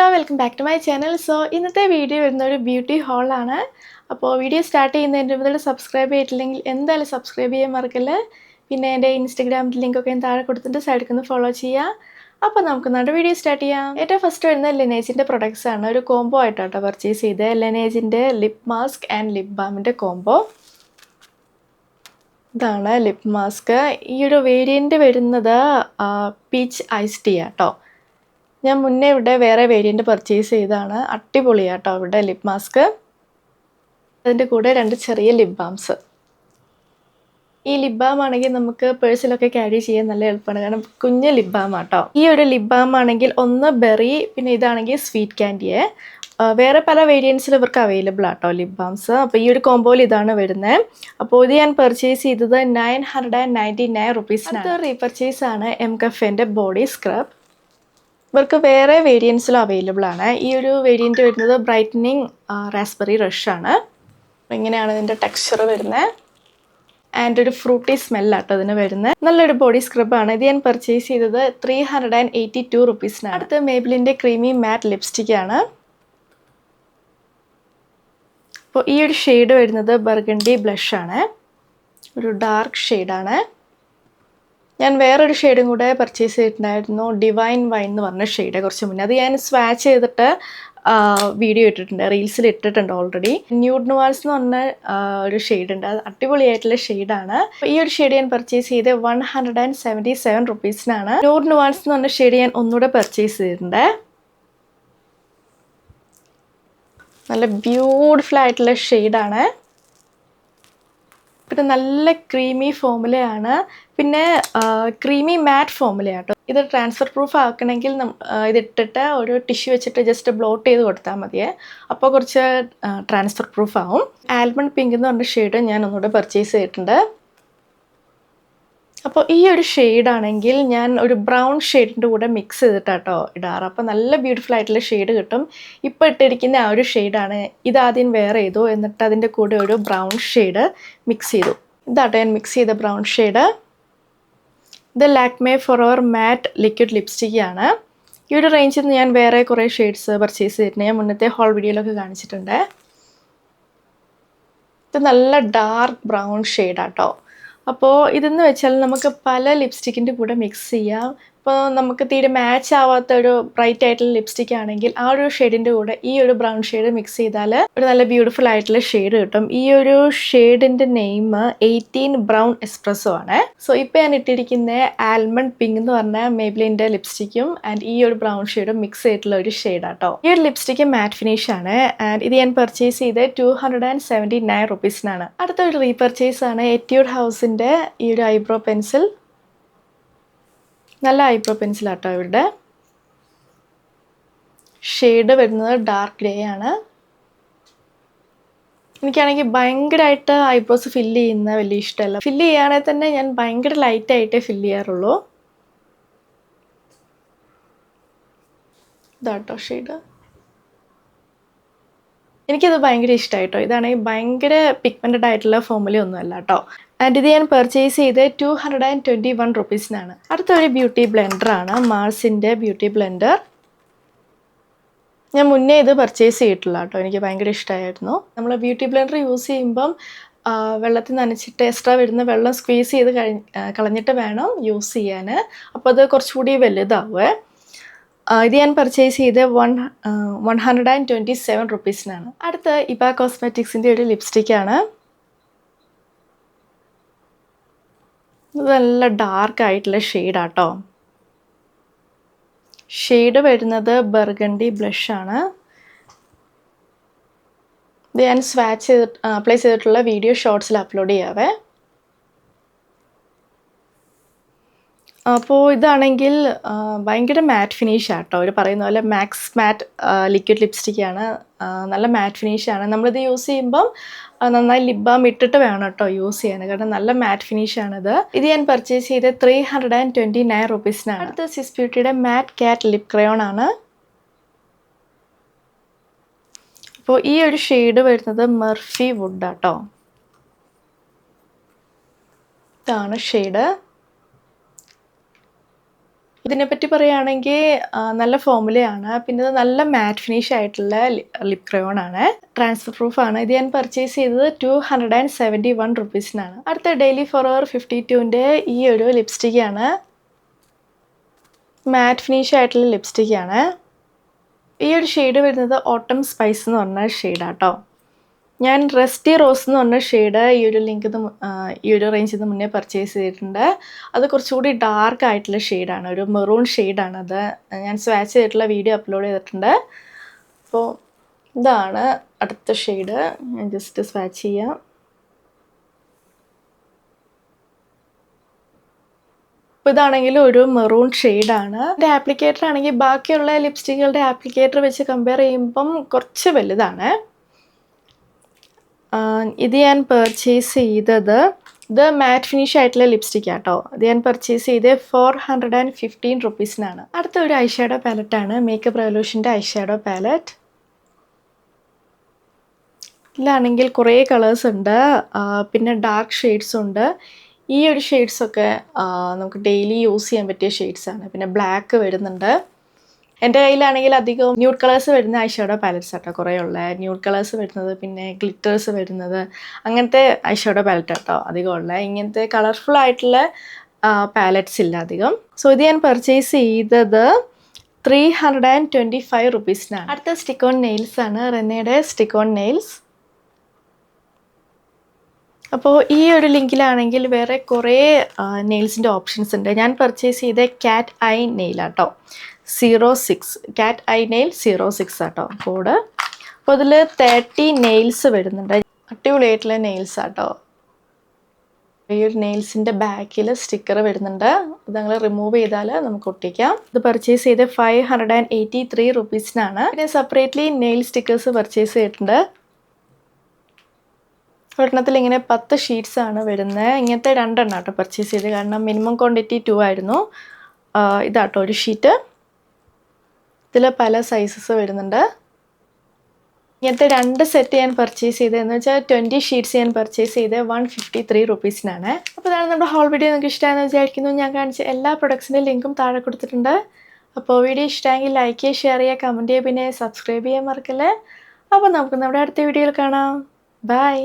Hello welcome back to my channel. So ഇന്നത്തെ video വരുന്ന ഒരു ബ്യൂട്ടി ഹോളാണ്. അപ്പോൾ വീഡിയോ സ്റ്റാർട്ട് ചെയ്യുന്നതിൻ്റെ മുതൽ സബ്സ്ക്രൈബ് ചെയ്തിട്ടില്ലെങ്കിൽ എന്തായാലും സബ്സ്ക്രൈബ് ചെയ്യാൻ മറക്കല്ലേ. പിന്നെ എൻ്റെ ഇൻസ്റ്റഗ്രാമിൻ്റെ ലിങ്കൊക്കെ ഞാൻ താഴെ കൊടുത്തിട്ട് സൈഡിൽ നിന്ന് ഫോളോ ചെയ്യുക. അപ്പോൾ നമുക്ക് നമ്മുടെ വീഡിയോ സ്റ്റാർട്ട് ചെയ്യാം. ഏറ്റവും ഫസ്റ്റ് വരുന്നത് ലെനേജിൻ്റെ പ്രൊഡക്ട്സ് ആണ്. ഒരു കോംബോ ആയിട്ടാട്ടോ പർച്ചേസ് ചെയ്തത്. ലെനേജിൻ്റെ ലിപ് മാസ്ക് ആൻഡ് ലിപ് ബാമിൻ്റെ കോംബോ. ഇതാണ് ലിപ് മാസ്ക്. ഈ ഒരു വേരിയൻറ്റ് വരുന്നത് പീച്ച് ഐസ് ടീ ആട്ടോ. ഞാൻ മുന്നേ ഇവിടെ വേറെ വേരിയൻറ്റ് പർച്ചേസ് ചെയ്തതാണ്. അടിപൊളിയാട്ടോ ഇവിടെ ലിപ് മാസ്ക്. അതിൻ്റെ കൂടെ 2 ചെറിയ ലിപ് ബാംസ്. ഈ ലിപ് ബാം ആണെങ്കിൽ നമുക്ക് പേഴ്സിലൊക്കെ ക്യാരി ചെയ്യാൻ നല്ല എളുപ്പമാണ്, കാരണം കുഞ്ഞ് ലിപ് ബാം ആട്ടോ. ഈ ഒരു ലിപ് ബാം ആണെങ്കിൽ ഒന്ന് ബെറി, പിന്നെ ഇതാണെങ്കിൽ സ്വീറ്റ് ക്യാൻഡിയെ. വേറെ പല വേരിയൻസിൽ ഇവർക്ക് അവൈലബിൾ ആട്ടോ ലിപ് ബാംസ്. അപ്പോൾ ഈ ഒരു കോംബോയിൽ ഇതാണ് വരുന്നത്. അപ്പോൾ ഇത് ഞാൻ പർച്ചേസ് ചെയ്തത് 999 റുപ്പീസിനാണ്. അത് റീപർച്ചേസ് ആണ് എം കഫേൻ്റെ ബോഡി സ്ക്രബ്. ഇവർക്ക് വേറെ വേരിയൻസിലും അവൈലബിൾ ആണ്. ഈ ഒരു വേരിയൻറ്റ് വരുന്നത് ബ്രൈറ്റനിങ് റാസ്ബെറി റഷ് ആണ്. ഇങ്ങനെയാണ് ഇതിൻ്റെ ടെക്സ്ചർ വരുന്നത്. ആൻഡ് ഒരു ഫ്രൂട്ടി സ്മെല്ലാട്ടോ ഇതിന് വരുന്നത്. നല്ലൊരു ബോഡി സ്ക്രബാണ്. ഇത് ഞാൻ പർച്ചേസ് ചെയ്തത് 382 റുപ്പീസിനാണ്. അടുത്ത് മേബിലിൻ്റെ ക്രീമി മാറ്റ് ലിപ്സ്റ്റിക് ആണ്. അപ്പോൾ ഈ ഒരു ഷെയ്ഡ് വരുന്നത് ബർഗണ്ടി ബ്ലഷ് ആണ്. ഒരു ഡാർക്ക് ഷെയ്ഡാണ്. ഞാൻ വേറൊരു ഷെയ്ഡും കൂടെ പർച്ചേസ് ചെയ്തിട്ടുണ്ടായിരുന്നു, ഡിവൈൻ വൈൻ എന്ന് പറഞ്ഞ ഷെയ്ഡ്, കുറച്ച് മുന്നേ. അത് ഞാൻ സ്വാച്ച് ചെയ്തിട്ട് വീഡിയോ ഇട്ടിട്ടുണ്ട്, റീൽസിൽ ഇട്ടിട്ടുണ്ട് ഓൾറെഡി. ന്യൂഡ് നുവാൻസ് എന്ന് പറഞ്ഞ ഒരു ഷെയ്ഡ് ഉണ്ട്. അത് അടിപൊളിയായിട്ടുള്ള ഷെയ്ഡാണ്. ഈ ഒരു ഷെയ്ഡ് ഞാൻ പർച്ചേസ് ചെയ്ത് 177 റുപ്പീസിനാണ്. ന്യൂഡ് നുവാൻസ് എന്ന് പറഞ്ഞ ഷെയ്ഡ് ഞാൻ ഒന്നുകൂടെ പർച്ചേസ് ചെയ്തിട്ടുണ്ട്. നല്ല ബ്യൂട്ടിഫുൾ ആയിട്ടുള്ള ഷെയ്ഡാണ്. പിന്നെ നല്ല ക്രീമി ഫോമുലയാണ്, പിന്നെ ക്രീമി മാറ്റ് ഫോമുലയാട്ടോ. ഇത് ട്രാൻസ്ഫർ പ്രൂഫ് ആക്കണമെങ്കിൽ ഇതിട്ടിട്ട് ഒരു ടിഷ്യൂ വെച്ചിട്ട് ജസ്റ്റ് ബ്ലോട്ട് ചെയ്ത് കൊടുത്താൽ മതിയേ. അപ്പോൾ കുറച്ച് ട്രാൻസ്ഫർ പ്രൂഫ് ആവും. ആൽമണ്ട് പിങ്ക് എന്ന് പറഞ്ഞ ഷെയ്ഡ് ഞാൻ ഒന്നുകൂടെ പർച്ചേസ് ചെയ്തിട്ടുണ്ട്. അപ്പോൾ ഈ ഒരു ഷെയ്ഡാണെങ്കിൽ ഞാൻ ഒരു ബ്രൗൺ ഷെയ്ഡിൻ്റെ കൂടെ മിക്സ് ചെയ്തിട്ടാട്ടോ ഇടാറ്. അപ്പോൾ നല്ല ബ്യൂട്ടിഫുൾ ആയിട്ടുള്ള ഷെയ്ഡ് കിട്ടും. ഇപ്പോൾ ഇട്ടിരിക്കുന്ന ആ ഒരു ഷെയ്ഡാണ്. ഇതാദ്യം വെയർ ചെയ്തു, എന്നിട്ട് അതിൻ്റെ കൂടെ ഒരു ബ്രൗൺ ഷെയ്ഡ് മിക്സ് ചെയ്തു. ഇതാട്ടോ ഞാൻ മിക്സ് ചെയ്ത ബ്രൗൺ ഷെയ്ഡ്. ഇത് ലാക്മേ ഫോറെവർ മാറ്റ് ലിക്വിഡ് ലിപ്സ്റ്റിക് ആണ്. ഈ ഒരു റേഞ്ചിൽ നിന്ന് ഞാൻ വേറെ കുറേ ഷെയ്ഡ്സ് പർച്ചേസ് ചെയ്തിട്ടുണ്ട്. ഞാൻ മുന്നത്തെ ഹോൾ വീഡിയോയിലൊക്കെ കാണിച്ചിട്ടുണ്ട്. ഇത് നല്ല ഡാർക്ക് ബ്രൗൺ ഷെയ്ഡാട്ടോ. അപ്പോൾ ഇതെന്ന് വെച്ചാൽ നമുക്ക് പല ലിപ്സ്റ്റിക്കിൻ്റെ കൂടെ മിക്സ് ചെയ്യാം. ഇപ്പോൾ നമുക്ക് തീരെ മാച്ച് ആവാത്ത ഒരു ബ്രൈറ്റ് ആയിട്ടുള്ള ലിപ്സ്റ്റിക് ആണെങ്കിൽ ആ ഒരു ഷെയ്ഡിൻ്റെ കൂടെ ഈ ഒരു ബ്രൗൺ ഷെയ്ഡ് മിക്സ് ചെയ്താൽ ഒരു നല്ല ബ്യൂട്ടിഫുൾ ആയിട്ടുള്ള ഷെയ്ഡ് കിട്ടും. ഈ ഒരു ഷെയ്ഡിൻ്റെ നെയിം 18 ബ്രൗൺ എസ്പ്രസോ ആണ്. സോ ഇപ്പോൾ ഞാൻ ഇട്ടിരിക്കുന്ന ആൽമണ്ട് പിങ്ക് എന്ന് പറഞ്ഞ മേബിലിൻ്റെ ലിപ്സ്റ്റിക്കും ആൻഡ് ഈ ഒരു ബ്രൗൺ ഷെയ്ഡും മിക്സ് ചെയ്തിട്ടുള്ള ഒരു ഷെയ്ഡാട്ടോ. ഈ ഒരു ലിപ്സ്റ്റിക്ക് മാറ്റ് ഫിനിഷ് ആണ്. ആൻഡ് ഇത് ഞാൻ പർച്ചേസ് ചെയ്ത് 279 റുപ്പീസിനാണ്. അടുത്ത ഒരു റീപർച്ചേസ് ആണ് എറ്റ്യൂഡ് ഹൗസിൻ്റെ ഈ ഒരു ഐബ്രോ പെൻസിൽ. നല്ല ഐബ്രോ പെൻസിലാട്ടോ ഇവരുടെ. ഷെയ്ഡ് വരുന്നത് ഡാർക്ക് ഗ്രേ ആണ്. എനിക്കാണെങ്കിൽ ഭയങ്കരമായിട്ട് ഐബ്രോസ് ഫില്ല് ചെയ്യുന്ന വലിയ ഇഷ്ടമല്ല. ഫില്ല് ചെയ്യുകയാണെങ്കിൽ തന്നെ ഞാൻ ഭയങ്കര ലൈറ്റായിട്ടേ ഫില്ല് ചെയ്യാറുള്ളൂ. ഇതാട്ടോ ഷെയ്ഡ്. എനിക്കത് ഭയങ്കര ഇഷ്ടമായിട്ടോ. ഇതാണെങ്കിൽ ഭയങ്കര പിഗ്മെൻറ്റഡ് ആയിട്ടുള്ള ഫോമുലയൊന്നും അല്ല കേട്ടോ. ആൻഡ് ഇത് ഞാൻ പർച്ചേസ് ചെയ്ത് 221 റുപ്പീസിനാണ്. അടുത്തൊരു ബ്യൂട്ടി ബ്ലെൻഡറാണ്, മാർസിൻ്റെ ബ്യൂട്ടി ബ്ലെൻഡർ. ഞാൻ മുന്നേ ഇത് പർച്ചേസ് ചെയ്തിട്ടില്ല കേട്ടോ. എനിക്ക് ഭയങ്കര ഇഷ്ടമായിരുന്നു. നമ്മൾ ബ്യൂട്ടി ബ്ലെൻഡർ യൂസ് ചെയ്യുമ്പം വെള്ളത്തിൽ നനച്ചിട്ട് എക്സ്ട്രാ വരുന്ന വെള്ളം സ്ക്വീസ് ചെയ്ത് കളഞ്ഞിട്ട് വേണം യൂസ് ചെയ്യാൻ. അപ്പോൾ അത് കുറച്ചുകൂടി വലുതാവുമേ. ഇത് ഞാൻ പർച്ചേസ് ചെയ്ത് 127 റുപ്പീസിനാണ്. അടുത്ത് ഇബ കോസ്മെറ്റിക്സിൻ്റെ ഒരു ലിപ്സ്റ്റിക്കാണ്. ഇത് നല്ല ഡാർക്ക് ആയിട്ടുള്ള ഷെയ്ഡാട്ടോ. ഷെയ്ഡ് വരുന്നത് ബർഗണ്ടി ബ്ലഷ് ആണ്. ഇത് ഞാൻ സ്വാച്ച് ചെയ്ത് അപ്ലൈ ചെയ്തിട്ടുള്ള വീഡിയോ ഷോർട്സിൽ അപ്ലോഡ് ചെയ്യാവേ. അപ്പോൾ ഇതാണെങ്കിൽ ഭയങ്കര മാറ്റ് ഫിനിഷ് ആട്ടോ. അവർ പറയുന്ന പോലെ മാക്സ് മാറ്റ് ലിക്വിഡ് ലിപ്സ്റ്റിക്കാണ്. നല്ല മാറ്റ് ഫിനിഷാണ്. നമ്മളിത് യൂസ് ചെയ്യുമ്പം നന്നായി ലിപ് ബാം ഇട്ടിട്ട് വേണം കേട്ടോ യൂസ് ചെയ്യാൻ, കാരണം നല്ല മാറ്റ് ഫിനിഷാണിത്. ഇത് ഞാൻ പർച്ചേസ് ചെയ്ത് 329 റുപ്പീസിനാണ്. അടുത്ത സിസ് ബ്യൂട്ടിയുടെ മാറ്റ് കാറ്റ് ലിപ് ക്രയോൺ ആണ്. അപ്പോൾ ഈ ഒരു ഷെയ്ഡ് വരുന്നത് മർഫി വുഡ് ആട്ടോ. ഇതാണ് ഷെയ്ഡ്. ഇതിനെപ്പറ്റി പറയുകയാണെങ്കിൽ നല്ല ഫോമുലയാണ്. പിന്നെ ഇത് നല്ല മാറ്റ് ഫിനിഷ് ആയിട്ടുള്ള ലിപ് ക്രയോൺ ആണ്. ട്രാൻസ്ഫർ പ്രൂഫ് ആണ്. ഇത് ഞാൻ പർച്ചേസ് ചെയ്തത് 271 റുപ്പീസിനാണ്. അടുത്ത ഡെയിലി ഫോറെവർ 52ൻ്റെ ഈ ഒരു ലിപ്സ്റ്റിക്കാണ്. മാറ്റ് ഫിനിഷ് ആയിട്ടുള്ള ലിപ്സ്റ്റിക്കാണ്. ഈ ഒരു ഷെയ്ഡ് വരുന്നത് ഓട്ടം സ്പൈസ് എന്ന് പറഞ്ഞ ഷെയ്ഡാട്ടോ. ഞാൻ റെസ്റ്റി റോസ് എന്ന് പറഞ്ഞ ഷെയ്ഡ് ഈ ഒരു റേഞ്ചിൽ നിന്ന് മുന്നേ പർച്ചേസ് ചെയ്തിട്ടുണ്ട്. അത് കുറച്ചുകൂടി ഡാർക്ക് ആയിട്ടുള്ള ഷെയ്ഡാണ്, ഒരു മെറൂൺ ഷെയ്ഡാണ്. അത് ഞാൻ സ്വാച്ച് ചെയ്തിട്ടുള്ള വീഡിയോ അപ്ലോഡ് ചെയ്തിട്ടുണ്ട്. അപ്പോൾ ഇതാണ് അടുത്ത ഷെയ്ഡ്. ഞാൻ ജസ്റ്റ് സ്വാച്ച് ചെയ്യാം. അപ്പോൾ ഇതാണെങ്കിൽ ഒരു മെറൂൺ ഷെയ്ഡാണ്. എൻ്റെ ആപ്ലിക്കേറ്റർ ആണെങ്കിൽ ബാക്കിയുള്ള ലിപ്സ്റ്റിക്കുകളുടെ ആപ്ലിക്കേറ്റർ വെച്ച് കമ്പയർ ചെയ്യുമ്പം കുറച്ച് വലുതാണ്. ഇത് ഞാൻ പർച്ചേസ് ചെയ്തത് ഇത് മാറ്റ് ഫിനിഷ് ആയിട്ടുള്ള ലിപ്സ്റ്റിക് ആട്ടോ. ഇത് ഞാൻ പർച്ചേസ് ചെയ്ത് 415 റുപ്പീസിനാണ്. അടുത്ത ഒരു ഐ ഷാഡോ പാലറ്റാണ്, മേക്കപ്പ് റെവല്യൂഷൻ്റെ ഐ ഷാഡോ പാലറ്റ്. ഇതിലാണെങ്കിൽ കുറേ കളേഴ്സ് ഉണ്ട്, പിന്നെ ഡാർക്ക് ഷെയ്ഡ്സ് ഉണ്ട്. ഈ ഒരു ഷെയ്ഡ്സൊക്കെ നമുക്ക് ഡെയിലി യൂസ് ചെയ്യാൻ പറ്റിയ ഷെയ്ഡ്സാണ്. പിന്നെ ബ്ലാക്ക് വരുന്നുണ്ട്. എൻ്റെ കയ്യിലാണെങ്കിൽ അധികം ന്യൂഡ് കളേഴ്സ് വരുന്ന ഐ ഷാഡോ പാലറ്റ്സ് ആട്ടോ കുറേ ഉള്ളത്. ന്യൂഡ് കളേഴ്സ് വരുന്നത്, പിന്നെ ഗ്ലിറ്റേഴ്സ് വരുന്നത്, അങ്ങനത്തെ ഐ ഷാഡോ പാലറ്റ് ആട്ടോ അധികം ഉള്ളത്. ഇങ്ങനത്തെ കളർഫുൾ ആയിട്ടുള്ള പാലറ്റ്സ് ഇല്ല അധികം. സോ ഇത് ഞാൻ പർച്ചേസ് ചെയ്തത് 325 റുപ്പീസിനാണ്. അടുത്ത സ്റ്റിക്ക് ഓൺ നെയിൽസ് ആണ്, റെനയുടെ സ്റ്റിക്ക് ഓൺ നെയിൽസ്. അപ്പോൾ ഈ ഒരു ലിങ്കിലാണെങ്കിൽ വേറെ കുറേ നെയിൽസിൻ്റെ ഓപ്ഷൻസ് ഉണ്ട്. ഞാൻ പർച്ചേസ് ചെയ്ത ക്യാറ്റ് ഐ നെയിലാട്ടോ, 06 ക്യാറ്റ് ഐ നെയിൽ 06 ആട്ടോ കോഡ്. അപ്പോൾ അതിൽ 30 നെയിൽസ് വരുന്നുണ്ട്. അടിപൊളിയായിട്ടുള്ള നെയിൽസ് ആട്ടോ. ഈ ഒരു നെയിൽസിൻ്റെ ബാക്കിൽ സ്റ്റിക്കർ വരുന്നുണ്ട്. ഇത് ഞങ്ങൾ റിമൂവ് ചെയ്താൽ നമുക്ക് ഒട്ടിക്കാം. ഇത് പർച്ചേസ് ചെയ്ത് 583 റുപ്പീസിനാണ്. പിന്നെ സെപ്പറേറ്റ്ലി നെയിൽ സ്റ്റിക്കേഴ്സ് പർച്ചേസ് ചെയ്തിട്ടുണ്ട്. ഒരെണ്ണത്തിൽ ഇങ്ങനെ 10 ഷീറ്റ്സ് ആണ് വരുന്നത്. ഇങ്ങനത്തെ 2 എണ്ണം ആട്ടോ പർച്ചേസ് ചെയ്ത്, കാരണം മിനിമം ക്വാണ്ടിറ്റി 2 ആയിരുന്നു. ഇതാട്ടോ ഒരു ഷീറ്റ്. ഇതിൽ പല സൈസസ് വരുന്നുണ്ട്. ഇങ്ങനത്തെ 2 സെറ്റ് ഞാൻ പർച്ചേസ് ചെയ്തത്, എന്ന് വെച്ചാൽ 20 ഷീറ്റ്സ് ഞാൻ പർച്ചേസ് ചെയ്ത് 153 റുപ്പീസിനാണ്. അപ്പോൾ ഇതാണ് നമ്മുടെ ഹോൾ വീഡിയോ. നിങ്ങൾക്ക് ഇഷ്ടമായെന്ന് വിചാരിക്കുന്നു. ഞാൻ കാണിച്ച എല്ലാ പ്രൊഡക്ട്സിൻ്റെ ലിങ്കും താഴെ കൊടുത്തിട്ടുണ്ട്. അപ്പോൾ വീഡിയോ ഇഷ്ടമെങ്കിൽ ലൈക്ക് ചെയ്യുക, ഷെയർ ചെയ്യുക, കമൻറ്റ് ചെയ്യുക, പിന്നെ സബ്സ്ക്രൈബ് ചെയ്യാൻ മറക്കല്ലേ. അപ്പോൾ നമുക്ക് നമ്മുടെ അടുത്ത വീഡിയോയിൽ കാണാം. ബൈ.